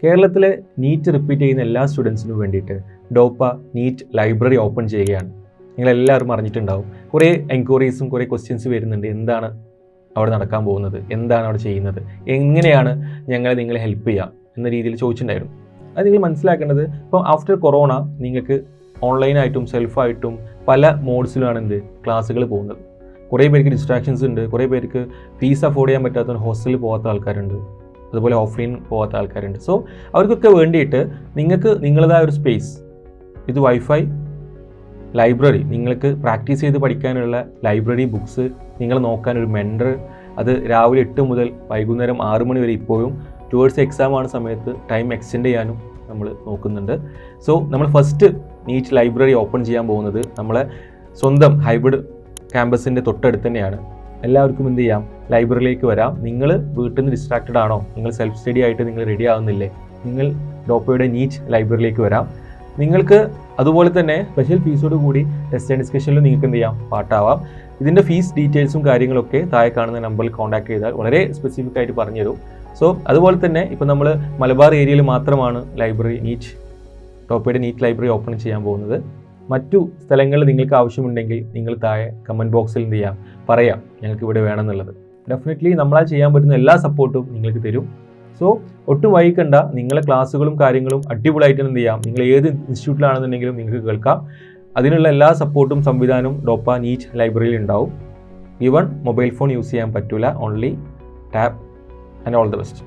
കേരളത്തിലെ NEET repeat ചെയ്യുന്ന എല്ലാ സ്റ്റുഡൻസിനും വേണ്ടിയിട്ട് ഡോപ്പ നീറ്റ് ലൈബ്രറി ഓപ്പൺ ചെയ്യുകയാണ്. നിങ്ങളെല്ലാവരും അറിഞ്ഞിട്ടുണ്ടാവും. കുറേ എൻക്വയറീസും കുറേ ക്വസ്റ്റ്യൻസ് വരുന്നുണ്ട്. എന്താണ് അവിടെ നടക്കാൻ പോകുന്നത്, എന്താണ് അവിടെ ചെയ്യുന്നത്, എങ്ങനെയാണ് നിങ്ങളെ ഹെൽപ്പ് ചെയ്യുക എന്ന രീതിയിൽ ചോദിച്ചിട്ടുണ്ടായിരുന്നു. അത് നിങ്ങൾ മനസ്സിലാക്കേണ്ടത്, ഇപ്പം ആഫ്റ്റർ കൊറോണ നിങ്ങൾക്ക് ഓൺലൈനായിട്ടും സെൽഫായിട്ടും പല മോഡ്സിലാണ് ക്ലാസ്സുകൾ പോകുന്നത്. കുറേ പേർക്ക് ഡിസ്ട്രാക്ഷൻസ് ഉണ്ട്. കുറേ പേർക്ക് ഫീസ് അഫോർഡ് ചെയ്യാൻ പറ്റാത്ത ഹോസ്റ്റലിൽ പോകാത്ത ആൾക്കാരുണ്ട്, അതുപോലെ ഓഫ്ലൈൻ പോകാത്ത ആൾക്കാരുണ്ട്. സോ അവർക്കൊക്കെ വേണ്ടിയിട്ട് നിങ്ങൾക്ക് നിങ്ങളതായ ഒരു സ്പേസ്, ഇത് വൈഫൈ, ലൈബ്രറി, നിങ്ങൾക്ക് പ്രാക്ടീസ് ചെയ്ത് പഠിക്കാനുള്ള ലൈബ്രറി, ബുക്സ്, നിങ്ങൾ നോക്കാനൊരു മെൻറ്റർ, അത് രാവിലെ 8 മുതൽ വൈകുന്നേരം 6 മണി വരെ ഇപ്പോഴും ടുവേർഡ്സ് എക്സാം ആണ് സമയത്ത് ടൈം എക്സ്റ്റെൻഡ് ചെയ്യാനും നമ്മൾ നോക്കുന്നുണ്ട്. സോ നമ്മൾ ഫസ്റ്റ് നീറ്റ് ലൈബ്രറി ഓപ്പൺ ചെയ്യാൻ പോകുന്നത് നമ്മളെ സ്വന്തം ഹൈബ്രിഡ് ക്യാമ്പസിൻ്റെ തൊട്ടടുത്ത് തന്നെയാണ്. എല്ലാവർക്കും എന്ത് ചെയ്യാം, ലൈബ്രറിയിലേക്ക് വരാം. നിങ്ങൾ വീട്ടിൽ നിന്ന് ഡിസ്ട്രാക്റ്റഡ് ആണോ, നിങ്ങൾ സെൽഫ് സ്റ്റഡി ആയിട്ട് നിങ്ങൾ റെഡി ആകുന്നില്ലേ, നിങ്ങൾ ഡോപ്പയുടെ നീറ്റ് ലൈബ്രറിയിലേക്ക് വരാം. നിങ്ങൾക്ക് അതുപോലെ തന്നെ സ്പെഷ്യൽ ഫീസോട് കൂടി ടെസ്റ്റ് ആൻഡ് ഡിസ്കഷനിൽ നിങ്ങൾക്ക് എന്ത് ചെയ്യാം, പാട്ടാവാം. ഇതിൻ്റെ ഫീസ് ഡീറ്റെയിൽസും കാര്യങ്ങളൊക്കെ താഴെ കാണുന്ന നമ്പറിൽ കോൺടാക്ട് ചെയ്താൽ വളരെ സ്പെസിഫിക് ആയിട്ട് പറഞ്ഞുതരും. സോ അതുപോലെ തന്നെ ഇപ്പോൾ നമ്മൾ മലബാർ ഏരിയയിൽ മാത്രമാണ് ലൈബ്രറി ഡോപ്പയുടെ നീറ്റ് ലൈബ്രറി ഓപ്പൺ ചെയ്യാൻ പോകുന്നത്. മറ്റു സ്ഥലങ്ങളിൽ നിങ്ങൾക്ക് ആവശ്യമുണ്ടെങ്കിൽ നിങ്ങൾ താഴെ കമൻറ്റ് ബോക്സിൽ എന്ത് ചെയ്യാം, പറയാം ഞങ്ങൾക്ക് ഇവിടെ വേണമെന്നുള്ളത്. ഡെഫിനറ്റ്ലി നമ്മളാൽ ചെയ്യാൻ പറ്റുന്ന എല്ലാ സപ്പോർട്ടും നിങ്ങൾക്ക് തരും. സോ ഒട്ടും വൈകണ്ട, നിങ്ങളെ ക്ലാസ്സുകളും കാര്യങ്ങളും അടിപൊളിയായിട്ട് എന്ത് ചെയ്യാം, നിങ്ങൾ ഏത് ഇൻസ്റ്റിറ്റ്യൂട്ടിലാണെന്നുണ്ടെങ്കിലും നിങ്ങൾക്ക് കേൾക്കാം. അതിനുള്ള എല്ലാ സപ്പോർട്ടും സംവിധാനവും ഡോപ്പ നീറ്റ് ലൈബ്രറിയിൽ ഉണ്ടാവും. ഈവൺ മൊബൈൽ ഫോൺ യൂസ് ചെയ്യാൻ പറ്റില്ല, only tab. And all the best.